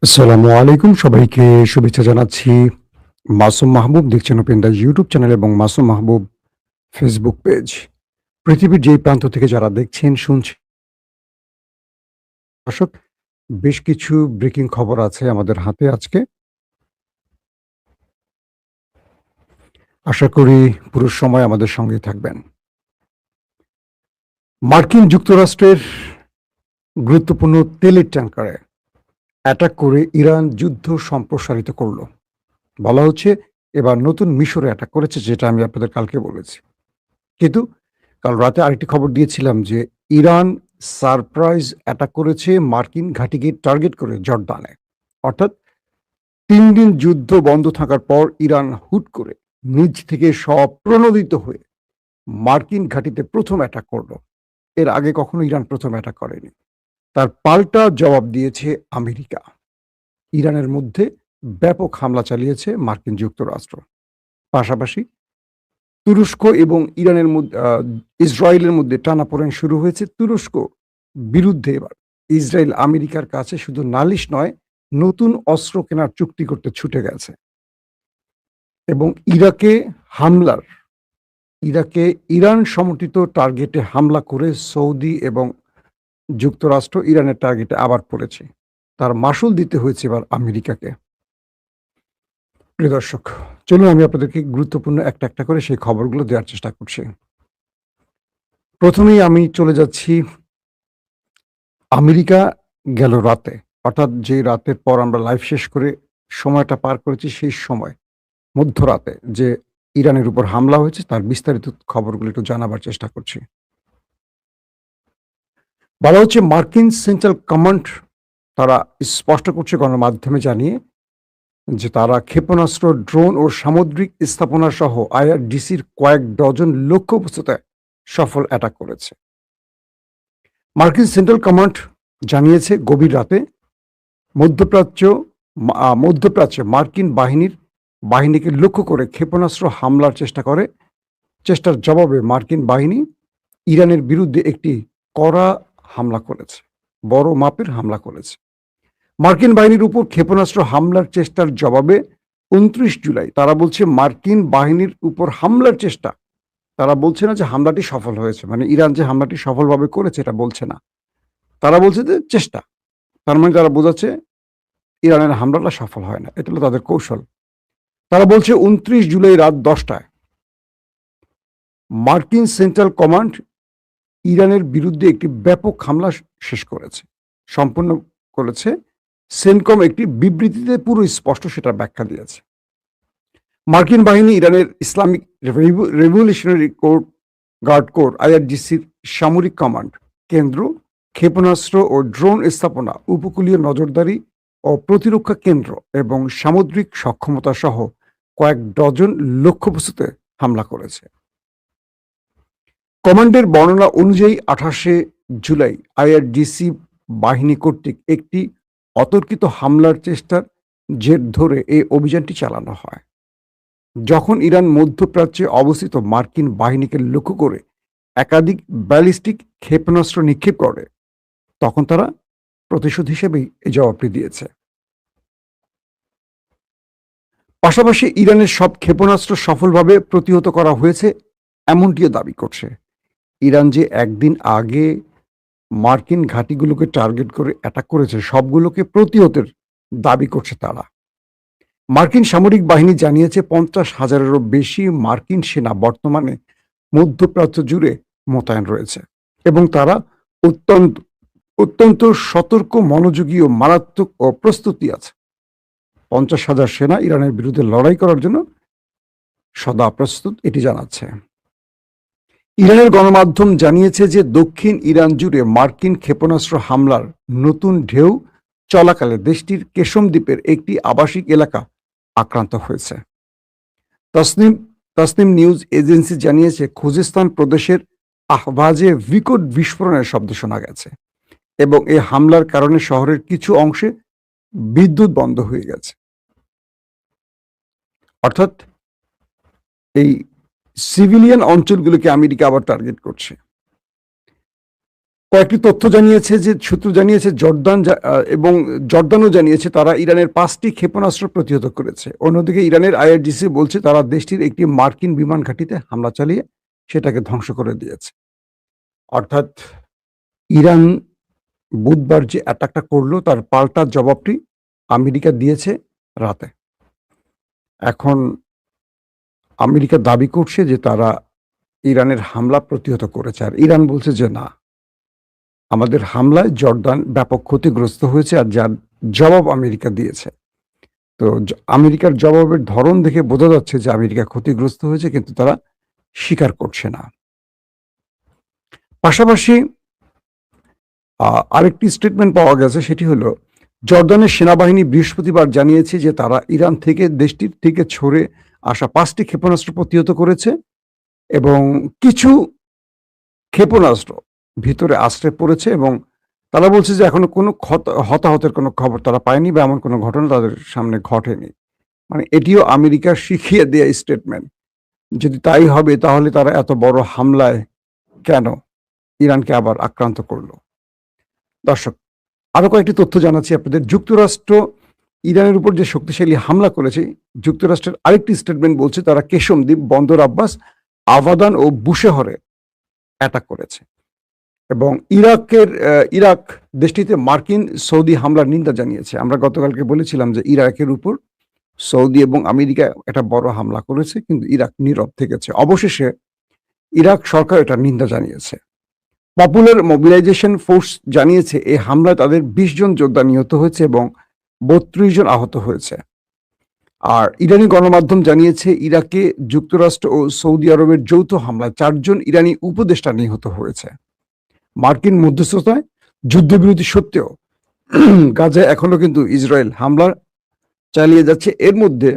আসসালামু আলাইকুম, সবাইকে শুভেচ্ছা জানাচ্ছি। মাসুম মাহবুব দেখছেন ওপেন দ্য ইউটিউব চ্যানেল এবং মাসুম মাহবুব ফেসবুক পেজ। পৃথিবীর যেই প্রান্ত থেকে যারা দেখছেন, শুনছেন, দর্শক, বেশ কিছু ব্রেকিং খবর আছে আমাদের হাতে আজকে। আশা করি পুরো সময় আমাদের সঙ্গেই থাকবেন। মার্কিন যুক্তরাষ্ট্রের গুরুত্বপূর্ণ তেলের ট্যাংকারে অ্যাটাক করে ইরান যুদ্ধ সম্প্রসারিত করল। বলা হচ্ছে এবার নতুন মিশরে অ্যাটাক করেছে, যেটা আমি আপনাদের কালকে বলেছি। কিন্তু কাল রাতে আরেকটি খবর দিয়েছিলাম যে ইরান সারপ্রাইজ অ্যাটাক করেছে মার্কিন ঘাঁটিকে টার্গেট করে জর্ডানে। অর্থাৎ ৩ দিন যুদ্ধ বন্ধ থাকার পর ইরান হুট করে নিজ থেকে স্বপ্রণোদিত হয়ে মার্কিন ঘাঁটিতে প্রথম অ্যাটাক করল। এর আগে কখনো ইরান প্রথম অ্যাটাক করেনি। তার পাল্টা জবাব দিয়েছে আমেরিকা। ইরানের মধ্যে ব্যাপক হামলা চালিয়েছে মার্কিন যুক্তরাষ্ট্র। পাশাপাশি তুরস্ক এবং ইরানের মধ্যে ইসরায়েলের মধ্যে টানাপোড়েন শুরু হয়েছে। তুরস্ক বিরুদ্ধে এবার ইসরায়েল আমেরিকার কাছে শুধু নালিশ নয়, নতুন অস্ত্র কেনার চুক্তি করতে ছুটে গেছে। এবং ইরাকে ইরান সমর্থিত টার্গেটে হামলা করে সৌদি এবং যুক্তরাষ্ট্র ইরানের টার্গেটে আবার পড়েছে। তার মাসুল দিতে হয়েছে এবার আমেরিকাকে। প্রিয় দর্শক, চলুন আমি আপনাদেরকে গুরুত্বপূর্ণ একটা একটা করে সেই খবরগুলো দেওয়ার চেষ্টা করছি। প্রথমেই আমি চলে যাচ্ছি আমেরিকা গেল রাতে, অর্থাৎ যে রাতের পর আমরা লাইভ শেষ করে সময়টা পার করেছি, সেই সময় মধ্যরাতে যে ইরানের উপর হামলা হয়েছে তার বিস্তারিত খবরগুলো একটু জানাবার চেষ্টা করছি। বলা হচ্ছে মার্কিন সেন্ট্রাল কমান্ড তারা স্পষ্ট করছে গণমাধ্যমে জানিয়ে যে তারা ক্ষেপণাস্ত্র, ড্রোন ও সামুদ্রিক স্থাপনা সহ আইআরডিসির কয়েক ডজন লক্ষ্যবস্তুতে সফল অ্যাটাক করেছে। মার্কিন সেন্ট্রাল কমান্ড জানিয়েছে গভীর রাতে মধ্যপ্রাচ্য মধ্যপ্রাচ্যে মার্কিন বাহিনীকে লক্ষ্য করে ক্ষেপণাস্ত্র হামলার চেষ্টার জবাবে মার্কিন বাহিনী ইরানের বিরুদ্ধে একটি কড়া হামলা করেছে, বড় মাপের হামলা করেছে। মার্কিন বাহিনীর উপর ক্ষেপণাস্ত্র হামলার চেষ্টার জবাবে ২৯ জুলাই তারা বলছে মার্কিন বাহিনীর উপর হামলার চেষ্টা, তারা বলছে না যে হামলাটি সফল হয়েছে, মানে ইরান যে হামলাটি সফলভাবে করেছে এটা বলছে না, তারা বলছে যে চেষ্টা। তার মানে তারা বোঝাচ্ছে ইরানের হামলাটা সফল হয় না, এটা হলো তাদের কৌশল। তারা বলছে ২৯ জুলাই রাত ১০টায় মার্কিন সেন্ট্রাল কমান্ড ইরানের বিরুদ্ধে একটি ব্যাপক হামলা সম্পন্ন করেছে। সেনকম একটি বিবৃতিতে পুরো স্পষ্ট সেটা ব্যাখ্যা দিয়েছে। মার্কিন বাহিনী ইরানের ইসলামিক রেভলিউশনারি গার্ড কোর আইআরজিসির সামরিক কমান্ড কেন্দ্র, ক্ষেপণাস্ত্র ও ড্রোন স্থাপনা, উপকূলীয় নজরদারি ও প্রতিরক্ষা কেন্দ্র এবং সামুদ্রিক সক্ষমতা সহ কয়েক ডজন লক্ষ্যবস্তুতে হামলা করেছে। কমান্ডের বর্ণনা অনুযায়ী ২৮শে জুলাই আইআরজিসি বাহিনী কর্তৃক একটি অতর্কিত হামলার চেষ্টার জের ধরে এই অভিযানটি চালানো হয়। যখন ইরান মধ্যপ্রাচ্যে অবস্থিত মার্কিন বাহিনীকে লক্ষ্য করে একাধিক ব্যালিস্টিক ক্ষেপণাস্ত্র নিক্ষেপ করে, তখন তারা প্রতিশোধ হিসেবেই এই জবাবটি দিয়েছে। পাশাপাশি ইরানের সব ক্ষেপণাস্ত্র সফলভাবে প্রতিহত করা হয়েছে এমনটিও দাবি করছে। ইরান যে একদিন আগে মার্কিন ঘাঁটিগুলোকে টার্গেট করে অ্যাটাক করেছে, সবগুলোকে প্রতিহতের দাবি করছে তারা। মার্কিন সামরিক বাহিনী জানিয়েছে ৫০,০০০-এরও বেশি মার্কিন সেনা বর্তমানে মধ্যপ্রাচ্য জুড়ে মোতায়েন রয়েছে এবং তারা অত্যন্ত অত্যন্ত সতর্ক, মনোযোগী ও মারাত্মক ও প্রস্তুতি আছে। ৫০,০০০ সেনা ইরানের বিরুদ্ধে লড়াই করার জন্য সদা প্রস্তুত, এটি জানাচ্ছে। ইরানের গণমাধ্যম জানিয়েছে যে দক্ষিণ ইরান জুড়ে মার্কিন ক্ষেপণাস্ত্র হামলার নতুন ঢেউ চলাকালে দেশটির কেশম দ্বীপের একটি আবাসিক এলাকা আক্রান্ত হয়েছে। তসনিম তসনিম নিউজ এজেন্সি জানিয়েছে খুজেস্তান প্রদেশের আহবাজে বিকট বিস্ফোরণের শব্দ শোনা গেছে এবং এই হামলার কারণে শহরের কিছু অংশে বিদ্যুৎ বন্ধ হয়ে গেছে। অর্থাৎ এই সিভিলিয়ান অঞ্চলগুলোকে আমেরিকা আবার টার্গেট করছে। কয়েকটি তথ্য জানিয়েছে যে সূত্র জানিয়েছে এবং জর্দানও জানিয়েছে তারা ইরানের 5টি ক্ষেপণাস্ত্র প্রতিহত করেছে। অন্যদিকে ইরানের আইআরজিসি বলছে তারা দেশটির একটি মার্কিন বিমান ঘাঁটিতে হামলা চালিয়ে সেটাকে ধ্বংস করে দিয়েছে। অর্থাৎ ইরান বুধবার যে অ্যাটাকটা করলো তার পাল্টা জবাবটি আমেরিকা দিয়েছে রাতে। এখন আমেরিকা দাবি করছে যে তারা ইরানের হামলা প্রতিহত করেছে, আর ইরান বলছে যে না, আমাদের হামলায় জর্দান ব্যাপক ক্ষতিগ্রস্ত হয়েছে, আর যার জবাব আমেরিকা দিয়েছে। তো আমেরিকার জবাবের ধরন দেখে বোঝা যাচ্ছে যে আমেরিকা ক্ষতিগ্রস্ত হয়েছে, কিন্তু তারা স্বীকার করছে না। পাশাপাশি আরেকটি স্টেটমেন্ট পাওয়া গেছে, সেটি হলো জর্দানের সেনাবাহিনী বৃহস্পতিবার জানিয়েছে যে তারা ইরান থেকে দেশটির থেকে ছড়ে আসা 5টি ক্ষেপণাস্ত্র প্রতিহত করেছে এবং কিছু ক্ষেপণাস্ত্র ভিতরে আশ্রয় পড়েছে, এবং তারা বলছে যে এখনো কোনো হতাহতের কোনো খবর তারা পায়নি বা এমন কোনো ঘটনা তাদের সামনে ঘটেনি। মানে এটিও আমেরিকার শিখিয়ে দেয়া স্টেটমেন্ট। যদি তাই হবে তাহলে তারা এত বড় হামলায় কেন ইরানকে আবার আক্রান্ত করলো? দর্শক, আরো কয়েকটি তথ্য জানাচ্ছি আপনাদের। যুক্তরাষ্ট্র ইরানের উপর যে শক্তিশালী হামলা করেছে, যুক্তরাষ্ট্রের আরেকটি স্টেটমেন্ট বলছে তারা কেশম দ্বীপ, বন্দর আব্বাস, আবাদান ও বুশেহরে অ্যাটাক করেছে। এবং ইরাক দেশটিতে মার্কিন সৌদি হামলার নিন্দা জানিয়েছে। আমরা গতকালকে বলেছিলাম যে ইরাকের উপর সৌদি এবং আমেরিকা একটা বড় হামলা করেছে, কিন্তু ইরাক নীরব থেকেছে। অবশেষে ইরাক সরকার এটা নিন্দা জানিয়েছে। পপুলার মোবিলাইজেশন ফোর্স জানিয়েছে এই হামলায় তাদের 20 জন যোদ্ধা নিহত হয়েছে এবং 32 জন আহত হয়েছে। আর ইরানি গণমাধ্যম জানিয়েছে ইরাকে যুক্তরাষ্ট্র ও সৌদি আরবের যৌথ হামলায় 4 জন ইরানি উপদেষ্টা নিহত হয়েছে। মার্কিন মধ্যস্থতায় যুদ্ধবিরতি সত্ত্বেও গাজায় এখনো কিন্তু ইসরায়েল হামলা চালিয়ে যাচ্ছে। এর মধ্যে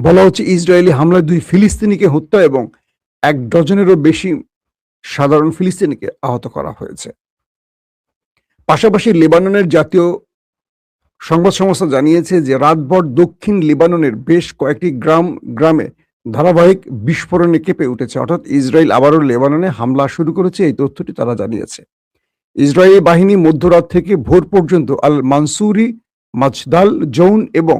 বলা হচ্ছে ইসরায়েলি হামলায় 2 ফিলিস্তিনিকে হত্যা এবং 1 ডজনেরও বেশি সাধারণ ফিলিস্তিনিকে আহত করা হয়েছে। পাশাপাশি লেবাননের জাতীয় সংবাদ সংস্থা জানিয়েছে যে রাতভর দক্ষিণ লেবাননের বেশ কয়েকটি গ্রামে ধারাবাহিক বিস্ফোরণে কেঁপে উঠেছে। অর্থাৎ ইসরায়েল আবারও লেবাননে হামলা শুরু করেছে, এই তথ্যটি তারা জানিয়েছে। ইসরায়েলি বাহিনী মধ্যরাত থেকে ভোর পর্যন্ত আল মানসুরি, মাছদাল জৌন এবং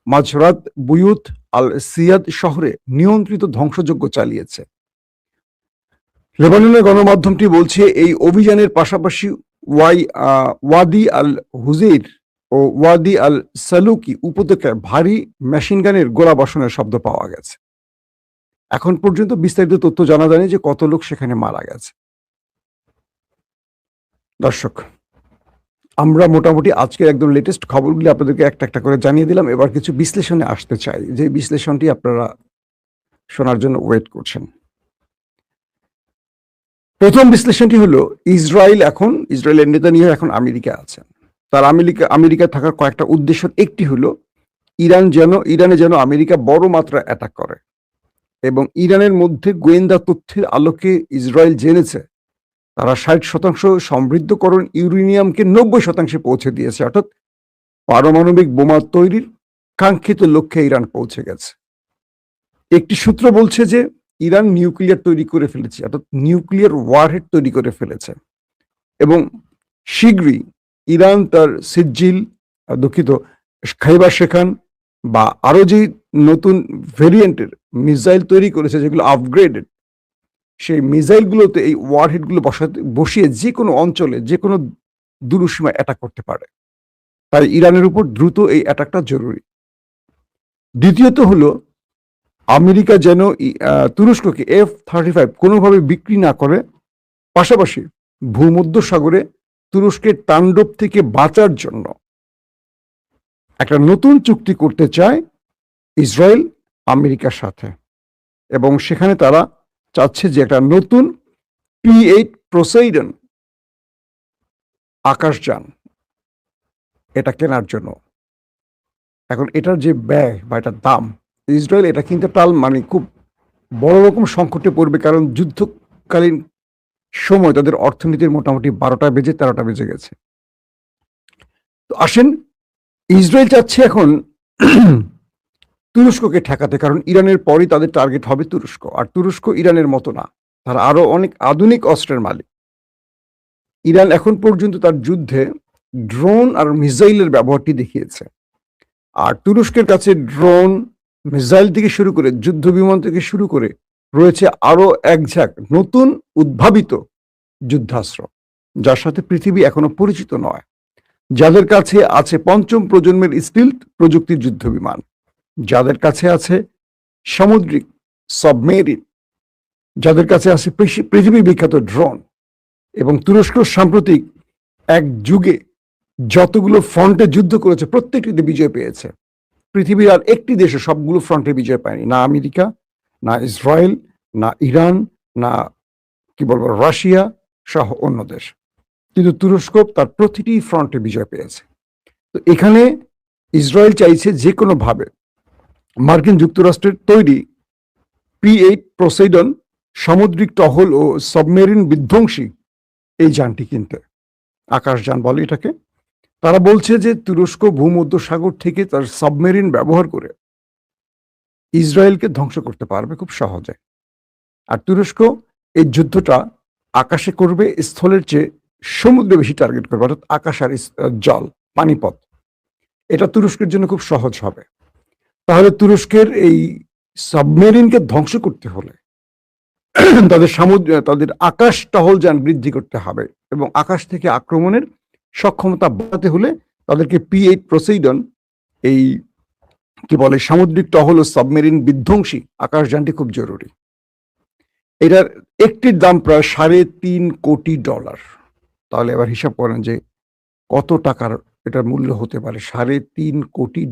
মাঝরাত বুয়ুত আল সিয়াদ শহরে নিয়ন্ত্রিত ধ্বংসযজ্ঞ চালিয়েছে। লেবাননের গণমাধ্যমটি বলছে এই অভিযানের পাশাপাশি ওয়াদি আল হুজেইর ও ওয়াদি আল সালুকি উপত্যকায় ভারী মেশিনগানের গোলাবর্ষণের শব্দ পাওয়া গেছে। এখন পর্যন্ত বিস্তারিত তথ্য জানা যায়নি যে কত লোক সেখানে মারা গেছে। দর্শক, আমরা মোটামুটি আজকের একদম লেটেস্ট খবরগুলি আপনাদেরকে একটা একটা করে জানিয়ে দিলাম। এবার কিছু বিশ্লেষণে আসতে চাই, যে বিশ্লেষণটি আপনারা শোনার জন্য ওয়েট করছেন। প্রথম বিশ্লেষণটি হলো ইসরায়েলের নেতানিয়াহু এখন আমেরিকা আছেন। তার আমেরিকা থাকার কয়েকটা উদ্দেশ্য। একটি হলো ইরানে যেন আমেরিকা বড় মাত্রা অ্যাটাক করে, এবং ইরানের মধ্যে গোয়েন্দা তথ্যের আলোকে ইসরায়েল জেনেছে তারা 60% সমৃদ্ধকরণ ইউরেনিয়ামকে 90% পৌঁছে দিয়েছে। অর্থাৎ পারমাণবিক বোমা তৈরির কাঙ্ক্ষিত লক্ষ্যে ইরান পৌঁছে গেছে। একটি সূত্র বলছে যে ইরান নিউক্লিয়ার তৈরি করে ফেলেছে, অর্থাৎ নিউক্লিয়ার ওয়ারহেড তৈরি করে ফেলেছে, এবং শীঘ্রই ইরান তার খাইবার শেখান বা আরো যে নতুন ভেরিয়েন্টের মিসাইল তৈরি করেছে যেগুলো আপগ্রেডেড, সেই মিসাইলগুলোতে এই ওয়ারহেডগুলো বসিয়ে যে কোনো অঞ্চলে যে কোনো দূরসীমায় অ্যাটাক করতে পারে। তাই ইরানের উপর দ্রুত এই অ্যাটাকটা জরুরি। দ্বিতীয়ত হলো আমেরিকা যেন তুরস্ককে F-35 কোনোভাবে বিক্রি না করে, পাশাপাশি ভূমধ্য সাগরে তুরস্কের তাণ্ডব থেকে বাঁচার জন্য একটা নতুন চুক্তি করতে চায় ইসরায়েল আমেরিকার সাথে, এবং সেখানে তারা চাচ্ছে যে একটা নতুন P-8 পোসাইডন আকাশযান এটা কেনার জন্য। এখন এটার যে ব্যয় বা এটার দাম, ইসরায়েল এটা কিনতে মানে খুব বড় রকম সংকটে পড়বে, কারণ যুদ্ধকালীন সময় তাদের অর্থনীতির মোটামুটি 12টা বেজে 13টা বেজে গেছে। তো আসেন, ইসরায়েল চাচ্ছে এখন তুরস্ককে ঠেকাতে, কারণ ইরানের পরই তাদের টার্গেট হবে তুরস্ক, আর তুরস্ক ইরানের মতো না, তারা আরো অনেক আধুনিক অস্ত্রের মালিক। ইরান এখন পর্যন্ত তার যুদ্ধে ড্রোন আর মিসাইলের ব্যবহারটি দেখিয়েছে। আর তুরস্কের কাছে ড্রোন, মিসাইল থেকে শুরু করে যুদ্ধ বিমান থেকে শুরু করে রয়েছে আরো এক ঝাঁক নতুন উদ্ভাবিত যুদ্ধাস্ত্র, যার সাথে পৃথিবী এখনো পরিচিত নয়। যাদের কাছে আছে পঞ্চম প্রজন্মের স্টিলথ প্রযুক্তির যুদ্ধ বিমান, যাদের কাছে আছে সামুদ্রিক সাবমেরিন, যাদের কাছে আছে পৃথিবী বিখ্যাত ড্রোন। এবং তুরস্ক সাম্প্রতিক এক যুগে যতগুলো ফ্রন্টে যুদ্ধ করেছে প্রত্যেকটিতে বিজয় পেয়েছে। পৃথিবীর আর একটি দেশে সবগুলো ফ্রন্টে বিজয় পায়নি, না আমেরিকা, না ইসরায়েল, না ইরান, না কি বলবো রাশিয়া সহ অন্য দেশ, কিন্তু তুরস্ক তার প্রতিটি ফ্রন্টে বিজয় পেয়েছে। তো এখানে ইসরায়েল চাইছে যে কোনো ভাবে মার্কিন যুক্তরাষ্ট্রের তৈরি P-8 পোসাইডন সামুদ্রিক টহল ও সাবমেরিন বিধ্বংসী এই যানটি কিনতে, আকাশযান বলে এটাকে। তারা বলছে যে তুরস্ক ভূমধ্যসাগর থেকে তার সাবমেরিন ব্যবহার করে ইসরায়েলকে ধ্বংস করতে পারবে খুব সহজে। আর তুরস্ক এই যুদ্ধটা আকাশে করবে, স্থলের চেয়ে সমুদ্রে বেশি টার্গেট করবে, অর্থাৎ আকাশ আর জল, পানিপথ। এটা তুরস্কের জন্য খুব সহজ হবে। তাহলে তুরস্কের এই সাবমেরিনকে ধ্বংস করতে হলে তাদের আকাশ টহলযান বৃদ্ধি করতে হবে, এবং আকাশ থেকে আক্রমণের সক্ষমতা বাড়াতে হলে তাদেরকে P-8 পোসাইডন এই কি বলে সামুদ্রিক টহল ও সাবমেরিন বিধ্বংসী আকাশযানটি খুব জরুরি। এটার একটির দাম প্রায় $3.5 কোটি। তাহলে এবার হিসাব করেন যে কত টাকার এটার মূল্য হতে পারে, $3.5 কোটি।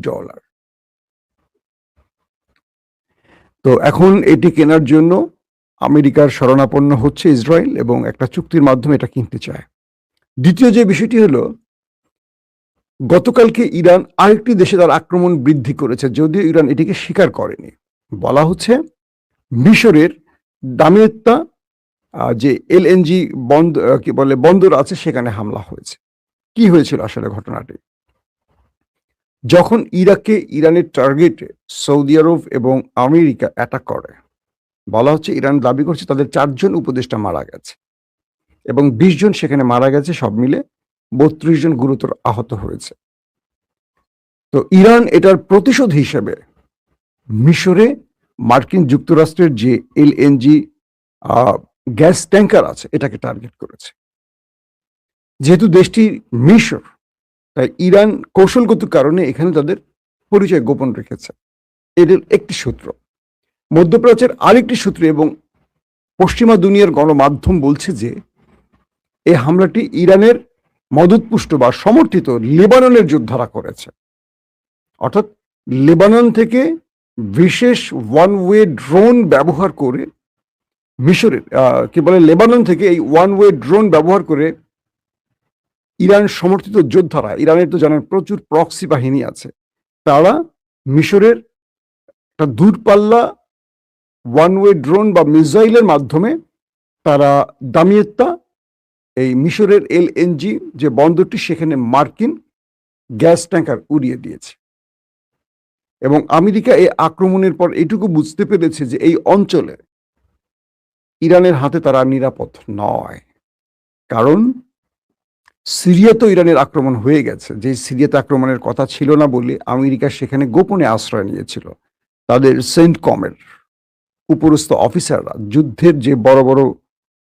তো এখন এটি কেনার জন্য আমেরিকার শরণাপন্ন হচ্ছে ইসরায়েল, এবং একটা চুক্তির মাধ্যমে এটা কিনতে চায়। দ্বিতীয় যে বিষয়টি হলো, গতকালকে ইরান আরেকটি দেশে তার আক্রমণ বৃদ্ধি করেছে, যদিও ইরান এটিকে স্বীকার করেনি। বলা হচ্ছে মিশরের দামিয়েত্তা যে LNG বন্দর আছে সেখানে হামলা হয়েছে। কি হয়েছিল আসলে ঘটনাটি? যখন ইরাকে ইরানের টার্গেটে সৌদি আরব এবং আমেরিকা অ্যাটাক করে, বলা হচ্ছে ইরান দাবি করছে তাদের 4 জন উপদেষ্টা মারা গেছে এবং 20 জন সেখানে মারা গেছে, সব মিলে 32 জন গুরুতর আহত হয়েছে। তো ইরান এটার প্রতিশোধ হিসেবে মিশরে মার্কিন যুক্তরাষ্ট্রের যে LNG গ্যাস ট্যাঙ্কার আছে এটাকে টার্গেট করেছে। যেহেতু দেশটি মিশর, তাই ইরান কৌশলগত কারণে এখানে তাদের পরিচয় গোপন রেখেছে। এদের একটি সূত্র। মধ্যপ্রাচ্যের আরেকটি সূত্র এবং পশ্চিমা দুনিয়ার গণমাধ্যম বলছে যে এই হামলাটি ইরানের মদতপুষ্ট বা সমর্থিত লেবাননের যোদ্ধারা করেছে। অর্থাৎ লেবানন থেকে বিশেষ ওয়ান ওয়ে ড্রোন ব্যবহার করে মিশরের লেবানন থেকে এই ওয়ান ওয়ে ড্রোন ব্যবহার করে ইরান সমর্থিত যোদ্ধারা, ইরানের তো জানেন প্রচুর প্রক্সি বাহিনী আছে, তারা মিশরের একটা দূরপাল্লা ওয়ান ওয়ে ড্রোন বা মিসাইলের মাধ্যমে তারা দামিয়েত্তা এই মিশরের LNG যে বন্দরটি সেখানে মার্কিন গ্যাস ট্যাঙ্কার উড়িয়ে দিয়েছে। এবং আমেরিকা এই আক্রমণের পর এটুকু বুঝতে পেরেছে যে এই অঞ্চলে ইরানের হাতে তারা নিরাপদ নয়, কারণ সিরিয়া তো ইরানের আক্রমণ হয়ে গেছে। যে সিরিয়াতে আক্রমণের কথা ছিল না বলে আমেরিকা সেখানে গোপনে আশ্রয় নিয়েছিল। তাদের সেন্টকমের উপরস্থ অফিসাররা, যুদ্ধের যে বড় বড়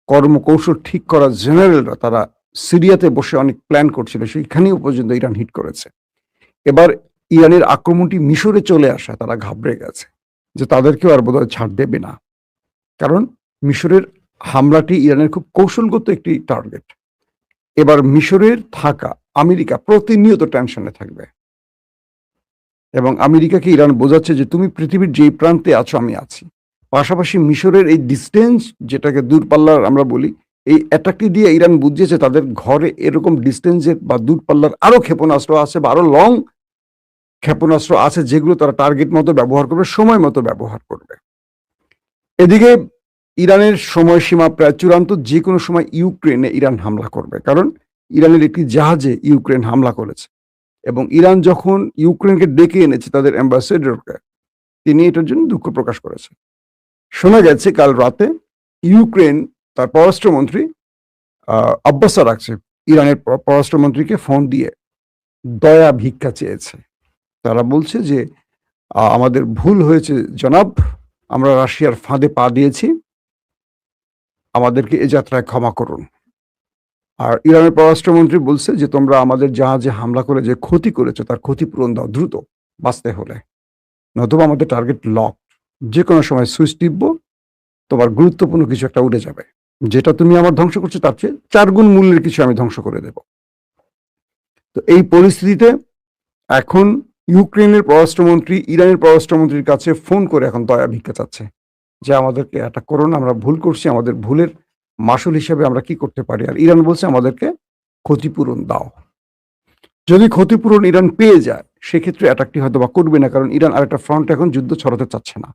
কর্মকৌশল ঠিক করা জেনারেলরা, তারা সিরিয়াতে বসে অনেক প্ল্যান করছিল, সেইখানেও পর্যন্ত ইরান হিট করেছে। এবার ইরানের আক্রমণটি মিশরে চলে আসা, তারা ঘাবড়ে গেছে যে তাদেরকেও আর বোধহয় ছাড় দেবে না, কারণ মিশরের হামলাটি ইরানের খুব কৌশলগত একটি টার্গেট। এবার মিশরের থাকা আমেরিকা প্রতিনিয়ত টেনশনে থাকবে, এবং আমেরিকাকে ইরান বোঝাচ্ছে যে তুমি পৃথিবীর যেই প্রান্তে আছো আমি আছি। পাশাপাশি মিশরের এই ডিস্টেন্স, যেটাকে দূরপাল্লার আমরা বলি, এই অ্যাটাকটি দিয়ে ইরান বুঝিয়েছে তাদের ঘরে এরকম ডিস্টেন্সের বা দূরপাল্লার আরো ক্ষেপণাস্ত্র আছে বা আরো লং ক্ষেপণাস্ত্র আছে, যেগুলো তারা টার্গেট মতো ব্যবহার করবে, সময় মতো ব্যবহার করবে। এদিকে ইরানের সময়সীমা প্রায় চূড়ান্ত, যে কোনো সময় ইউক্রেনে ইরান হামলা করবে, কারণ ইরানের একটি জাহাজে ইউক্রেন হামলা করেছে, এবং ইরান যখন ইউক্রেনকে ডেকে এনেছে তাদের অ্যাম্বাসেডরকে, তিনি এটার জন্য দুঃখ প্রকাশ করেছেন। শোনা গেছে কাল রাতে ইউক্রেন তার পররাষ্ট্রমন্ত্রী আব্বাস আরাকচি ইরানের পররাষ্ট্রমন্ত্রীকে ফোন দিয়ে দয়া ভিক্ষা চেয়েছে। তারা বলছে যে আমাদের ভুল হয়েছে জনাব, আমরা রাশিয়ার ফাঁদে পা দিয়েছি, আমাদেরকে এ যাত্রায় ক্ষমা করুন। আর ইরানের পররাষ্ট্রমন্ত্রী বলছে যে তোমরা আমাদের জাহাজে হামলা করে যে ক্ষতি করেছো তার ক্ষতিপূরণ দাও দ্রুত, বাঁচতে হলে, নতুবা আমাদের টার্গেট লক, যে কোনো সময় সুইচ টিপবো, তোমার গুরুত্বপূর্ণ কিছু একটা উড়ে যাবে, যেটা তুমি আমার ধ্বংস করছো তার চেয়ে 4 গুণ মূল্যের কিছু আমি ধ্বংস করে দেব। তো এই পরিস্থিতিতে এখন ইউক্রেনের পররাষ্ট্রমন্ত্রী ইরানের পররাষ্ট্রমন্ত্রীর কাছে ফোন করে এখন দয়া ভিক্ষা চাচ্ছে যে আমাদেরকে এটা করো না, আমরা ভুল করছি, আমাদের ভুলের মাসুল হিসেবে আমরা কি করতে পারি। আর ইরান বলছে আমাদেরকে ক্ষতিপূরণ দাও। যদি ক্ষতিপূরণ ইরান পেয়ে যায় সেক্ষেত্রে অ্যাটাকটি হয়তো বা করবে না, কারণ ইরান আরেকটা ফ্রন্ট এখন যুদ্ধ ছড়াতে চাচ্ছে না,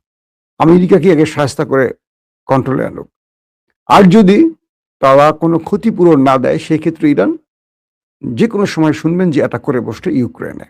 আমেরিকাকে আগে সাহায্য করে কন্ট্রোলে আনুক। আর যদি তারা কোনো ক্ষতিপূরণ না দেয় সেক্ষেত্রে ইরান যে কোনো সময় শুনবেন যে অ্যাটাক করে বসছে ইউক্রেনে।